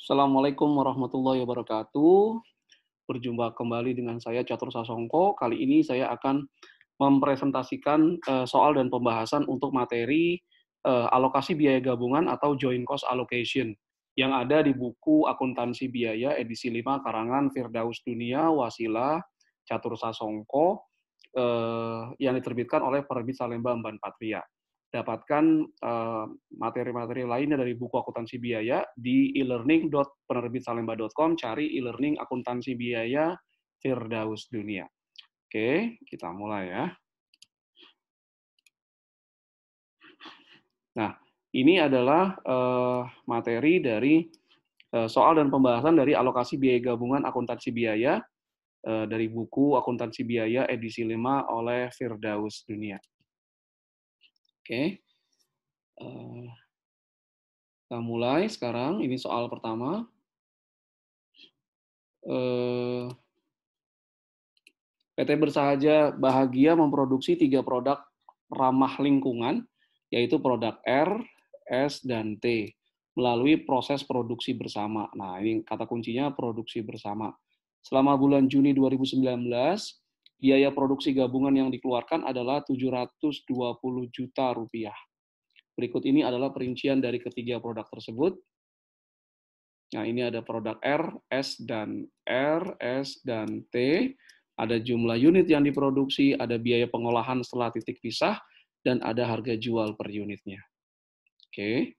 Assalamualaikum warahmatullahi wabarakatuh. Berjumpa kembali dengan saya Catur Sasongko. Kali ini saya akan mempresentasikan soal dan pembahasan untuk materi alokasi biaya gabungan atau joint cost allocation yang ada di buku Akuntansi Biaya edisi 5 karangan Firdaus Dunia Wasilah Catur Sasongko yang diterbitkan oleh Penerbit Salemba Emban Patria. Dapatkan materi-materi lainnya dari buku akuntansi biaya di e-learning.penerbitsalemba.com, cari e-learning akuntansi biaya Firdaus Dunia. Oke, kita mulai ya. Nah, ini adalah materi dari soal dan pembahasan dari alokasi biaya gabungan akuntansi biaya dari buku Akuntansi Biaya edisi 5 oleh Firdaus Dunia. Oke. Kita mulai sekarang, ini soal pertama. PT Bersahaja Bahagia memproduksi 3 produk ramah lingkungan, yaitu produk R, S, dan T, melalui proses produksi bersama. Nah, ini kata kuncinya produksi bersama. Selama bulan Juni 2019, biaya produksi gabungan yang dikeluarkan adalah 720 juta rupiah. Berikut ini adalah perincian dari ketiga produk tersebut. Nah, ini ada produk R, S, dan T. Ada jumlah unit yang diproduksi, ada biaya pengolahan setelah titik pisah, dan ada harga jual per unitnya. Oke.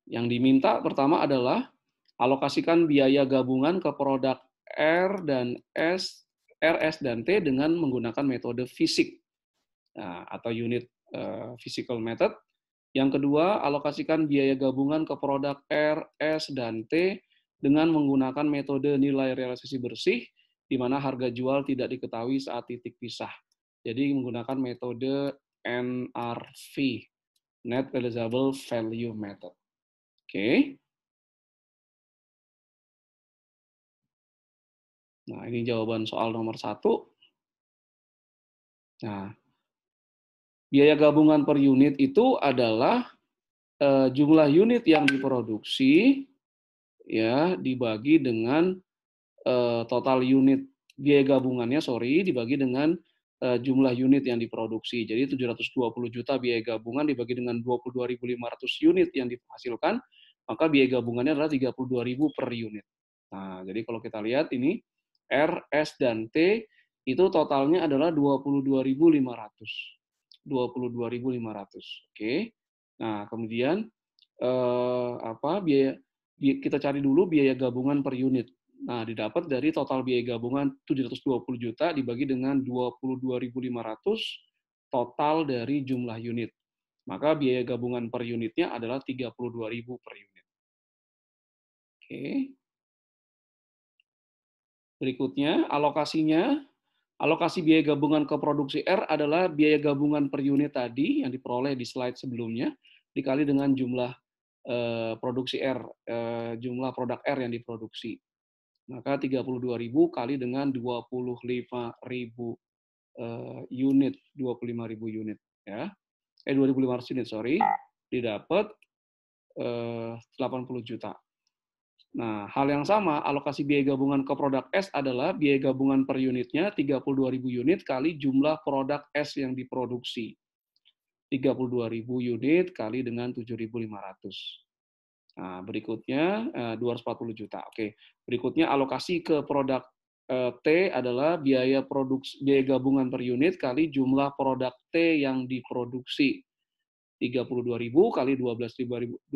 Yang diminta pertama adalah alokasikan biaya gabungan ke produk R dan S, dan T dengan menggunakan metode fisik atau unit physical method. Yang kedua, alokasikan biaya gabungan ke produk R, S, dan T dengan menggunakan metode nilai realisasi bersih, di mana harga jual tidak diketahui saat titik pisah. Jadi menggunakan metode NRV, Net Realizable Value Method. Oke. Nah, ini jawaban soal nomor 1. Nah, biaya gabungan per unit itu adalah jumlah unit yang diproduksi ya dibagi dengan total unit biaya gabungannya dibagi dengan jumlah unit yang diproduksi. Jadi 720 juta biaya gabungan dibagi dengan 22.500 unit yang dihasilkan, maka biaya gabungannya adalah 32.000 per unit. Nah, jadi kalau kita lihat ini R, S, dan T itu totalnya adalah 22.500. 22.500. Oke. Nah, kemudian biaya kita cari dulu biaya gabungan per unit. Nah, didapat dari total biaya gabungan 720 juta dibagi dengan 22.500 total dari jumlah unit. Maka biaya gabungan per unitnya adalah 32.000 per unit. Oke. Berikutnya, alokasinya. Alokasi biaya gabungan ke produksi R adalah biaya gabungan per unit tadi yang diperoleh di slide sebelumnya, dikali dengan jumlah produksi R, jumlah produk R yang diproduksi. Maka 32.000 kali dengan 25.000 unit, 25.000 unit ya. 2.500 unit, didapat 80 juta. Nah, hal yang sama, alokasi biaya gabungan ke produk S adalah biaya gabungan per unitnya 32.000 unit kali jumlah produk S yang diproduksi. 32.000 unit kali dengan 7.500. Nah, berikutnya 240 juta. Oke. Berikutnya alokasi ke produk T adalah biaya gabungan per unit kali jumlah produk T yang diproduksi. 32.000 kali 12.500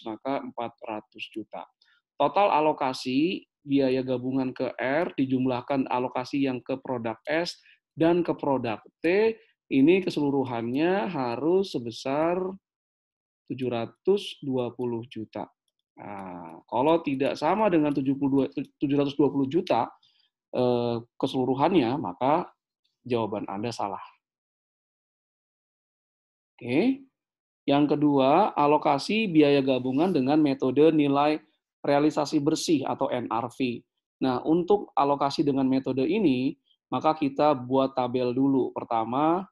maka 400 juta. Total alokasi biaya gabungan ke R dijumlahkan alokasi yang ke produk S dan ke produk T ini keseluruhannya harus sebesar 720 juta. Nah, kalau tidak sama dengan 720 juta keseluruhannya, maka jawaban Anda salah. Oke. Yang kedua, alokasi biaya gabungan dengan metode nilai realisasi bersih atau NRV. Nah, untuk alokasi dengan metode ini, maka kita buat tabel dulu. Pertama,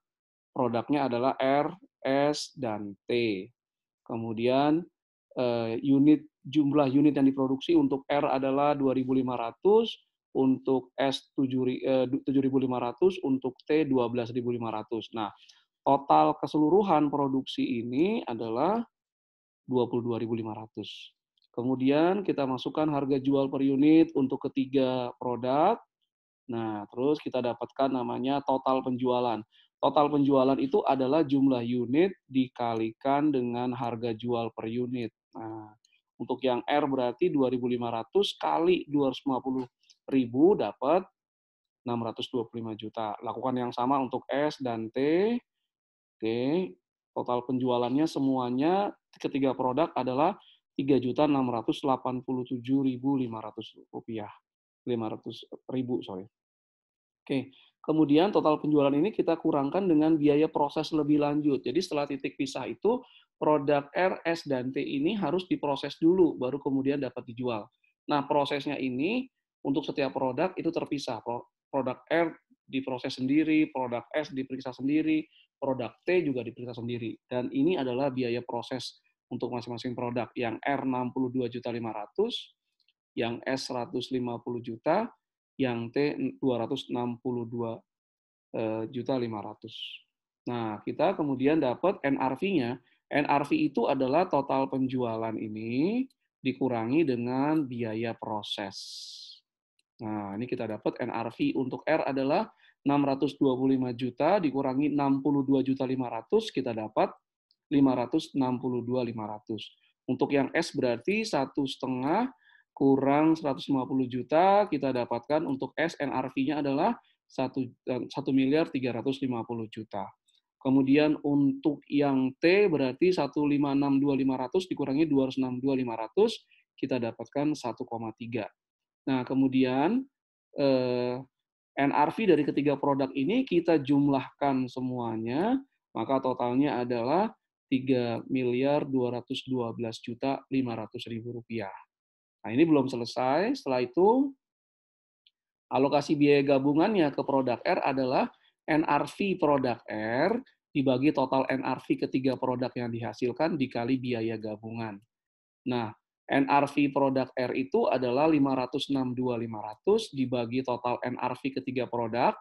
produknya adalah R, S, dan T. Kemudian jumlah unit yang diproduksi untuk R adalah 2.500, untuk S 7.500, untuk T 12.500. Nah, total keseluruhan produksi ini adalah 22.500. Kemudian kita masukkan harga jual per unit untuk ketiga produk. Nah, terus kita dapatkan namanya total penjualan. Total penjualan itu adalah jumlah unit dikalikan dengan harga jual per unit. Nah, untuk yang R berarti 2.500 kali 250.000 dapat 625 juta. Lakukan yang sama untuk S dan T. Oke, total penjualannya semuanya ketiga produk adalah 3.687.500 rupiah. 500.000, sorry. Oke, kemudian total penjualan ini kita kurangkan dengan biaya proses lebih lanjut. Jadi setelah titik pisah itu, produk R, S, dan T ini harus diproses dulu, baru kemudian dapat dijual. Nah, prosesnya ini untuk setiap produk itu terpisah. Produk R diproses sendiri, produk S diperiksa sendiri, produk T juga diperiksa sendiri. Dan ini adalah biaya proses untuk masing-masing produk. Yang R 62.500.000, yang S 150 juta, yang T 262.500.000. Nah, kita kemudian dapat NRV-nya. NRV itu adalah total penjualan ini dikurangi dengan biaya proses. Nah, ini kita dapat NRV untuk R adalah 625 juta dikurangi 62.500, kita dapat 562.500. Untuk yang S berarti 1,5 kurang 150 juta, kita dapatkan untuk S NRV-nya adalah 1.350 juta. Kemudian untuk yang T berarti 1.562.500 dikurangi 262.500, kita dapatkan 1,3. Nah, kemudian NRV dari ketiga produk ini kita jumlahkan semuanya, maka totalnya adalah 3.212.500.000 rupiah. Nah, ini belum selesai. Setelah itu, alokasi biaya gabungannya ke produk R adalah NRV produk R dibagi total NRV ketiga produk yang dihasilkan dikali biaya gabungan. Nah, NRV produk R itu adalah 562.500 dibagi total NRV ketiga produk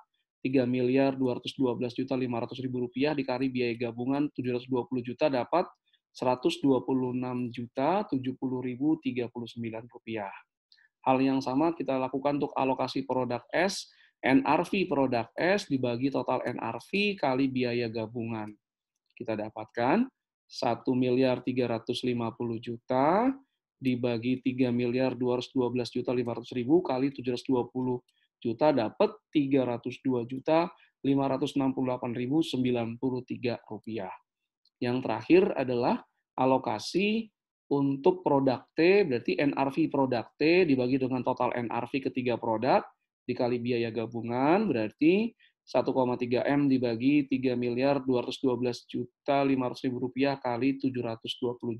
3.212.500.000 rupiah dikali biaya gabungan 720 juta dapat 126.070.039 rupiah. Hal yang sama kita lakukan untuk alokasi produk S, NRV produk S dibagi total NRV kali biaya gabungan. Kita dapatkan 1.350.000.000 dibagi 3.212.500.000 kali 720 juta dapat 302.568.093 rupiah. Yang terakhir adalah alokasi untuk produk T, berarti NRV produk T dibagi dengan total NRV ketiga produk dikali biaya gabungan, berarti 1,3 M dibagi 3.212.500.000 rupiah kali 720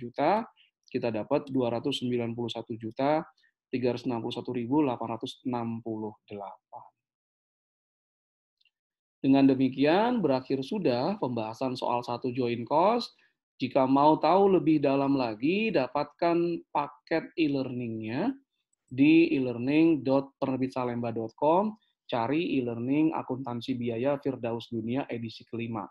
juta, kita dapat 291.361.868. Dengan demikian, berakhir sudah pembahasan soal 1 join cost. Jika mau tahu lebih dalam lagi, dapatkan paket e-learning-nya di e-learning.penerbitsalemba.com, cari e-learning akuntansi biaya Firdaus Dunia edisi kelima.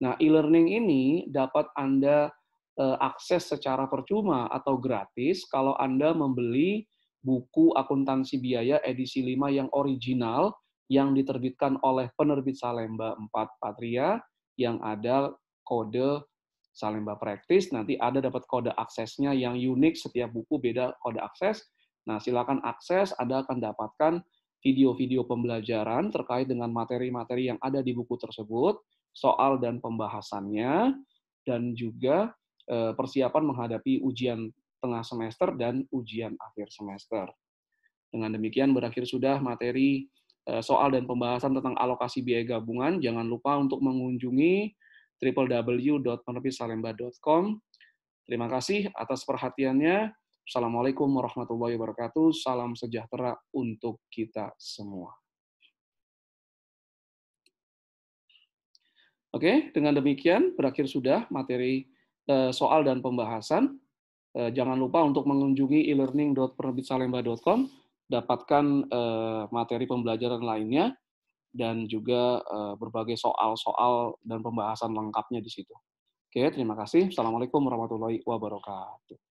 Nah, e-learning ini dapat Anda akses secara percuma atau gratis kalau Anda membeli buku akuntansi biaya edisi 5 yang original yang diterbitkan oleh penerbit Salemba 4 Patria yang ada kode Salemba Praktis, nanti ada dapat kode aksesnya yang unik, setiap buku beda kode akses. Nah, silakan akses, Anda akan dapatkan video-video pembelajaran terkait dengan materi-materi yang ada di buku tersebut, soal dan pembahasannya, dan juga persiapan menghadapi ujian tengah semester dan ujian akhir semester. Dengan demikian berakhir sudah materi soal dan pembahasan tentang alokasi biaya gabungan. Jangan lupa untuk mengunjungi www.penerbitsalemba.com. Terima kasih atas perhatiannya. Assalamualaikum warahmatullahi wabarakatuh. Salam sejahtera untuk kita semua. Oke, dengan demikian berakhir sudah materi soal dan pembahasan. Jangan lupa untuk mengunjungi elearning.penerbitsalemba.com, dapatkan materi pembelajaran lainnya, dan juga berbagai soal-soal dan pembahasan lengkapnya di situ. Oke, terima kasih. Assalamualaikum warahmatullahi wabarakatuh.